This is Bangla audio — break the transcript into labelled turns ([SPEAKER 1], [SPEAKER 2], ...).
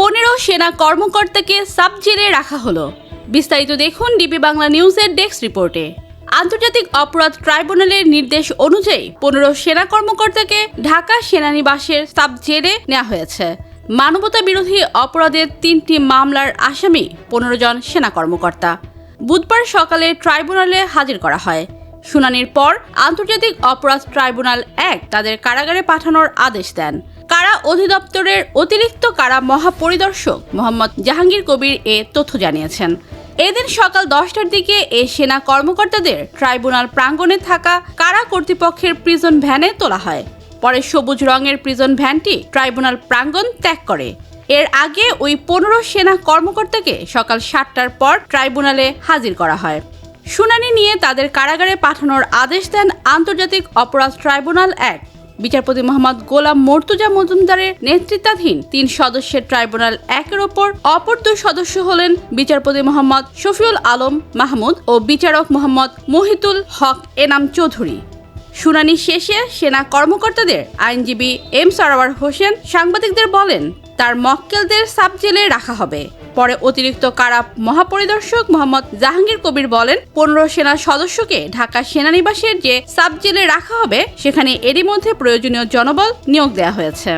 [SPEAKER 1] 15 সেনা কর্মকর্তাকে সাব জেলে রাখা হলো। বিস্তারিত দেখুন ডিবি বাংলা নিউজের ডেস্ক রিপোর্টে। আন্তর্জাতিক অপরাধ ট্রাইব্যুনালের নির্দেশ অনুযায়ী 15 সেনা কর্মকর্তাকে ঢাকা সেনানিবাসের সাব জেলে নেওয়া হয়েছে। মানবতা বিরোধী অপরাধের 3টি মামলার আসামি 15 জন সেনা কর্মকর্তা বুধবার সকালে ট্রাইব্যুনালে হাজির করা হয়। শুনানির পর আন্তর্জাতিক অপরাধ ট্রাইব্যুনাল 1 তাদের কারাগারে পাঠানোর আদেশ দেন। কারা অধিদপ্তরের অতিরিক্ত কারা মহাপরিদর্শক মোহাম্মদ জাহাঙ্গীর কবির এ তথ্য জানিয়েছেন। এদিন সকাল 10টার দিকে এই সেনা কর্মকর্তাদের ট্রাইব্যুনাল প্রাঙ্গণে থাকা কারা কর্তৃপক্ষের প্রিজন ভ্যানে তোলা হয়। পরে সবুজ রঙের প্রিজন ভ্যানটি ট্রাইব্যুনাল প্রাঙ্গণ ত্যাগ করে। এর আগে ওই 15 সেনা কর্মকর্তাকে সকাল 7টার পর ট্রাইব্যুনালে হাজির করা হয়। শুনানি নিয়ে তাদের কারাগারে পাঠানোর আদেশ দেন আন্তর্জাতিক অপরাধ ট্রাইব্যুনাল 1। বিচারপতি মোহাম্মদ গোলাম মর্তুজা মজুমদারের নেতৃত্বাধীন 3 সদস্যের ট্রাইব্যুনাল 1-এর অপর 2 সদস্য হলেন বিচারপতি মোহাম্মদ শফিউল আলম মাহমুদ ও বিচারক মোহাম্মদ মহিতুল হক এনাম চৌধুরী। শুনানি শেষে সেনা কর্মকর্তাদের আইনজীবী এম সরওয়ার হোসেন সাংবাদিকদের বলেন, তার মক্কেলদের সাব জেলে রাখা হবে। পরে অতিরিক্ত কারা মহাপরিদর্শক মোহাম্মদ জাহাঙ্গীর কবির বলেন, 15 সেনা সদস্যকে ঢাকা সেনানিবাসের যে সাব জেলে রাখা হবে সেখানে এরই মধ্যে প্রয়োজনীয় জনবল নিয়োগ দেওয়া হয়েছে।